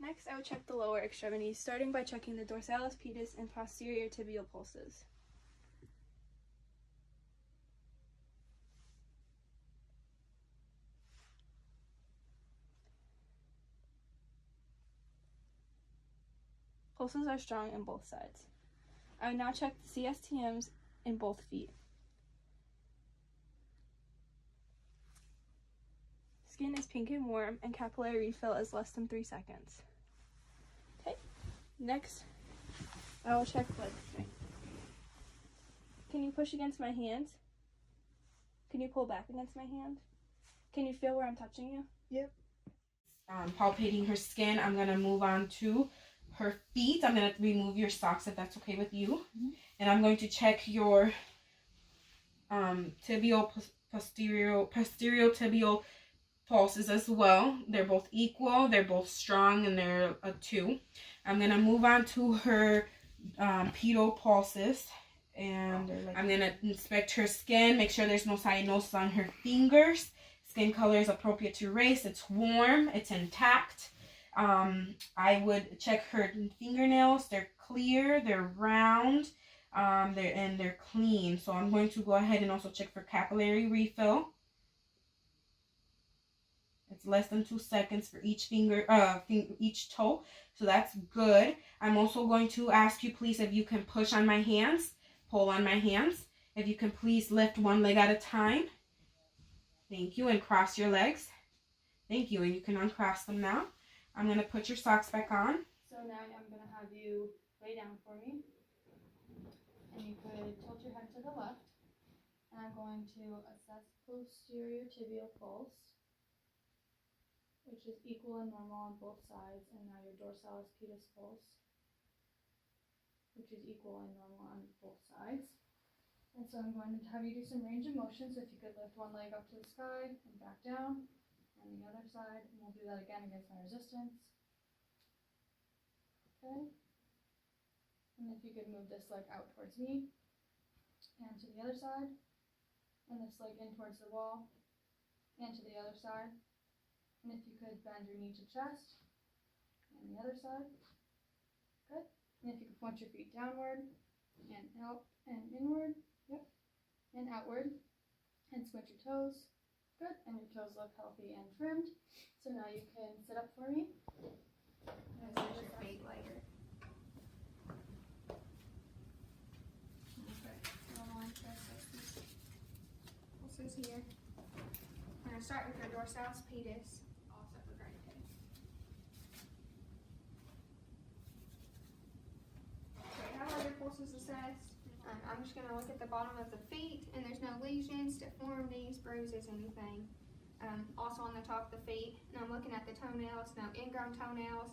Next, I will check the lower extremities, starting by checking the dorsalis pedis and posterior tibial pulses. Pulses are strong in both sides. I will now check the CSTMs in both feet. Skin is pink and warm, and capillary refill is less than 3 seconds. Okay, next I will check leg strength. Can you push against my hands? Can you pull back against my hand? Can you feel where I'm touching you? Yep. Palpating her skin, I'm going to move on to her feet. I'm going to remove your socks if that's okay with you. Mm-hmm. And I'm going to check your tibial, posterior tibial pulses as well. They're both equal, they're both strong, and they're a 2. I'm going to move on to her pedal pulses. And I'm going to inspect her skin, make sure there's no cyanosis on her fingers. Skin color is appropriate to race. It's warm. It's intact. I would check her fingernails. They're clear. They're round. They're clean. So I'm going to go ahead and also check for capillary refill. It's less than 2 seconds for each each toe. So that's good. I'm also going to ask you, please, if you can push on my hands, pull on my hands. If you can please lift one leg at a time. Thank you, and cross your legs. Thank you, and you can uncross them now. I'm going to put your socks back on. So now I'm going to have you lay down for me. And you could tilt your head to the left. And I'm going to assess posterior tibial pulse, which is equal and normal on both sides. And now your dorsalis pedis pulse, which is equal and normal on both sides. And so I'm going to have you do some range of motion. So if you could lift one leg up to the sky and back down, and the other side, and we'll do that again against my resistance. Okay. And if you could move this leg out towards me, and to the other side, and this leg in towards the wall, and to the other side. And if you could bend your knee to chest, and the other side. Good. And if you could point your feet downward, and out, and inward. Yep. And outward. And squint your toes. Good. And your toes look healthy and trimmed. So now you can sit up for me. And push your feet later. Okay. Pulses here. I'm going to start with your dorsalis pedis. Also for graded. Okay, how are your pulses assessed? I'm just going to look at the bottom of the feet, and there's no lesions, deformities, bruises, anything. Also on the top of the feet, and I'm looking at the toenails, no ingrown toenails,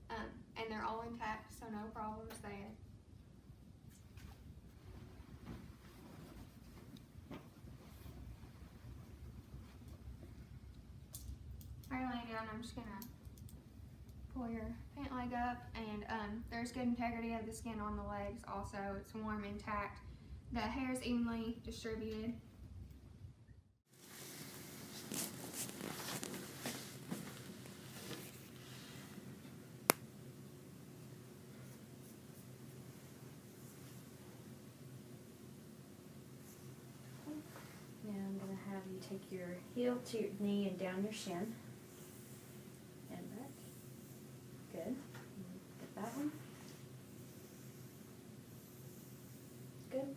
and they're all intact, so no problems there. While you're laying down, I'm just going to pull your pant leg up, and there's good integrity of the skin on the legs also. It's warm, intact. The hair is evenly distributed. Now I'm going to have you take your heel to your knee and down your shin. And back. Good. Get that one. Good.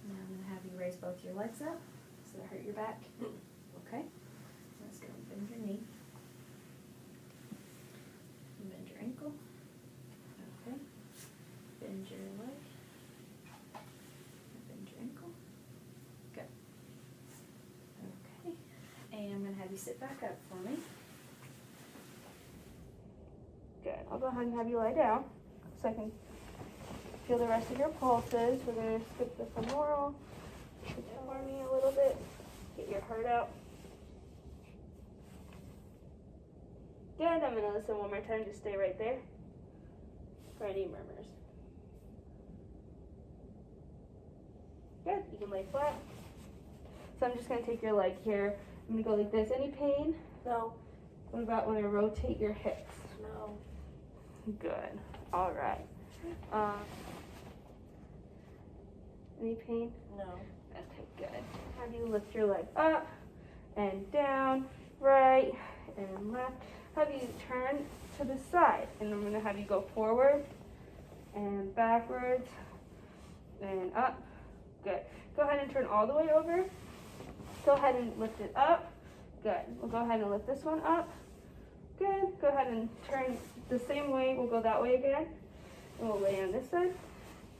Now I'm going to have you raise both your legs up. Does that hurt your back? Okay. Let's go and bend your knee. And bend your ankle. Okay. Bend your leg. And bend your ankle. Good. Okay. And I'm going to have you sit back up for me. Good. I'll go ahead and have you lie down so I can feel the rest of your pulses. We're going to skip the femoral. Sit down for me a little bit. Get your heart out. Good. I'm going to listen one more time. Just stay right there for any murmurs. Good. You can lay flat. So I'm just going to take your leg here. I'm going to go like this. Any pain? No. What about when I rotate your hips? No. Good. All right. Any pain? No. Okay, good. Have you lift your leg up and down, right and left. Have you turn to the side, and I'm gonna have you go forward and backwards and up. Good. Go ahead and turn all the way over. Go ahead and lift it up. Good. We'll go ahead and lift this one up. Good. Go ahead and turn the same way. We'll go that way again. And we'll lay on this side.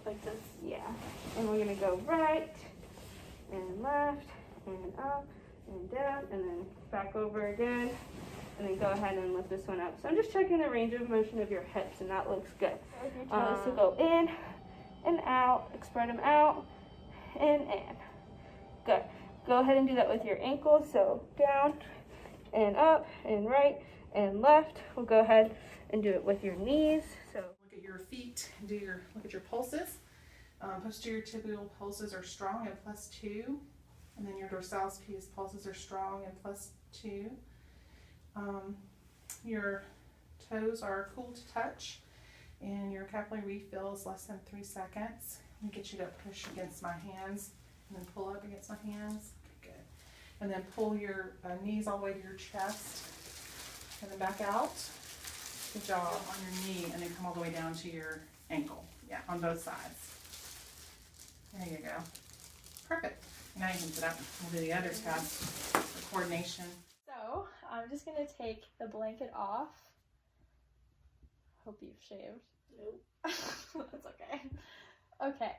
Like this? Yeah. And we're gonna go right and left and up and down and then back over again. And then go ahead and lift this one up. So I'm just checking the range of motion of your hips, and that looks good. So go in and out, spread them out, and in. Good. Go ahead and do that with your ankles. So down and up and right and left. We'll go ahead and do it with your knees. So look at your feet and look at your pulses. Posterior tibial pulses are strong and +2, and then your dorsalis pedis pulses are strong and +2. Your toes are cool to touch, and your capillary refill is less than 3 seconds. I'm gonna get you to push against my hands and then pull up against my hands. Okay, good. And then pull your knees all the way to your chest, and then back out. Good job on your knee, and then come all the way down to your ankle. Yeah, on both sides. There you go. Perfect. Now you can sit up. We'll do the other tab for coordination. So, I'm just gonna take the blanket off. Hope you've shaved. Nope. That's okay. Okay.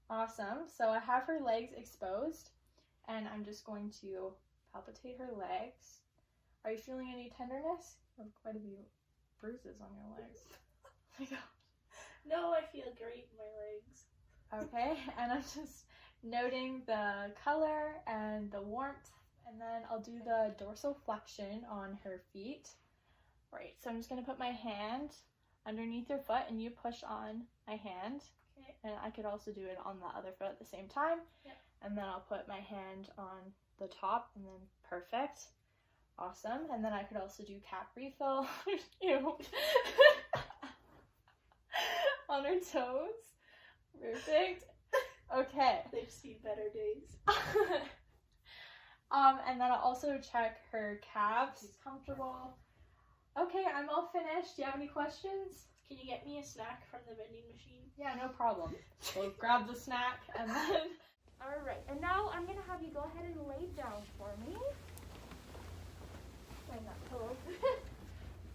Awesome. So I have her legs exposed, and I'm just going to palpitate her legs. Are you feeling any tenderness? You have quite a few bruises on your legs. Oh my God. No, I feel great in my legs. Okay, and I'm just noting the color and the warmth, and then I'll do the dorsal flexion on her feet. Right, so I'm just going to put my hand underneath your foot, and you push on my hand. Okay. And I could also do it on the other foot at the same time. Yep. And then I'll put my hand on the top, and then perfect. Awesome. And then I could also do cap refill. Ew. On her toes. Perfect. Okay. They've seen better days. And then I'll also check her calves. She's comfortable. Okay, I'm all finished. Do you have any questions? Can you get me a snack from the vending machine? Yeah, no problem. So grab the snack and then... Alright, and now I'm going to have you go ahead and lay down for me. Lay that pillow.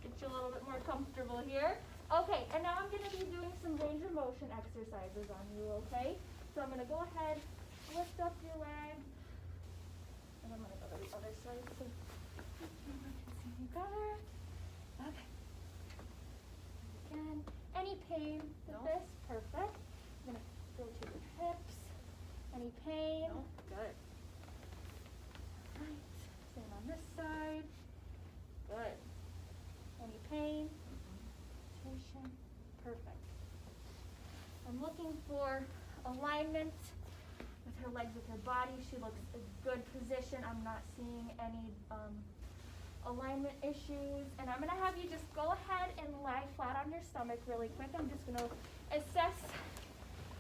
Get you a little bit more comfortable here. Okay, and now I'm going to be doing some range of motion exercises on you, okay? So I'm going to go ahead, lift up your leg, and I'm going to go to the other side so you can see me better. Okay. Again, any pain with this? Perfect. I'm going to go to your hips. Any pain? No. Good. Right. Same on this side. Good. Any pain? Rotation. Perfect. I'm looking for alignment with her legs, with her body. She looks in good position. I'm not seeing any alignment issues. And I'm going to have you just go ahead and lie flat on your stomach really quick. I'm just going to assess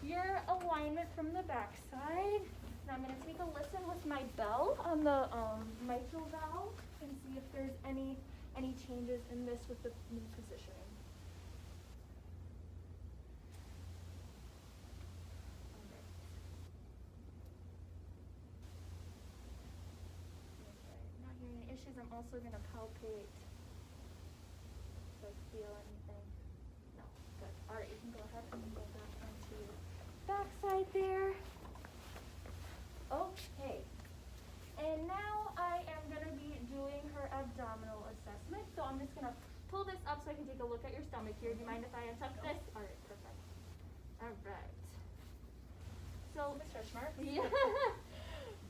your alignment from the back side. And I'm going to take a listen with my bell on the mitral valve and see if there's any changes in this with the new positioning. Not hearing any issues. I'm also going to palpate. Do I feel anything? No. Good. Alright, you can go ahead and go back onto your backside there. Okay. And now I am going to be doing her abdominal assessment. So I'm just going to pull this up so I can take a look at your stomach here. Do you mind if I untuck this? Alright, perfect. Alright. So, Stretch marks? yeah.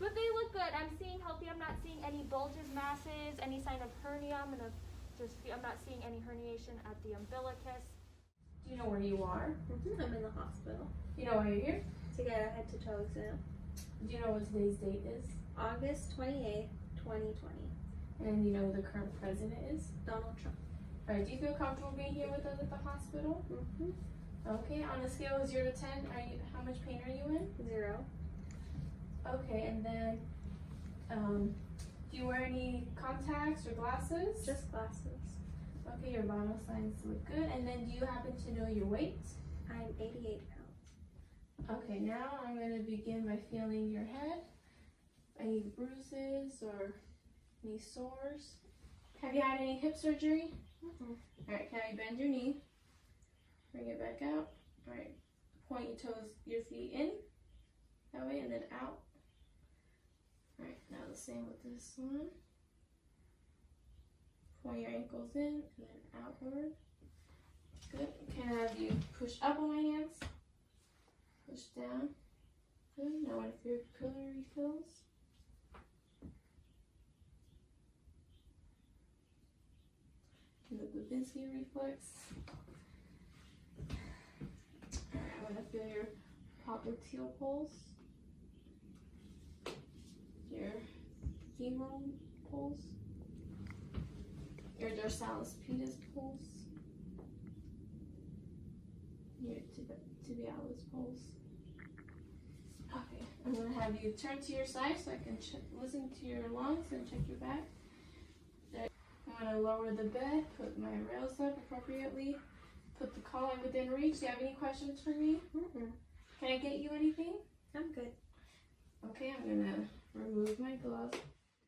But they look good. I'm seeing healthy. I'm not seeing any bulges, masses, any sign of hernia. I'm not seeing any herniation at the umbilicus. Do you know where you are? I'm in the hospital Do you know why you're here? to get a head-to-toe exam. Do you know what today's date is? August 28th, 2020. And you know who the current president is? Donald Trump. Alright, do you feel comfortable being here with us at the hospital? Mm-hmm. Okay, on a scale of 0 to 10, how much pain are you in? 0. Okay, and then, do you wear any contacts or glasses? Just glasses. Okay, your vital signs look good. And then do you happen to know your weight? I'm 88 pounds. Okay, now I'm going to begin by feeling your head. Any bruises or any sores? Have you had any hip surgery? Mm-mm. Alright, can you bend your knee? Bring it back out. Alright, point your toes, your feet in. That way, and then out. Alright, now the same with this one. Point your ankles in, and then outward. Good. Can I have you push up on my hands? Push down. Good. Now one of your pupillary refills. And the Babinski reflex. Alright, I want to feel your popliteal pulse. Your femoral pulse. Your dorsalis pedis pulse. Your tibialis pulse. Okay, I'm gonna have you turn to your side so I can listen to your lungs and check your back. There. I'm gonna lower the bed, put my rails up appropriately, put the collar within reach. Do you have any questions for me? Mm-mm. Can I get you anything? I'm good. Okay, I'm gonna remove my glove.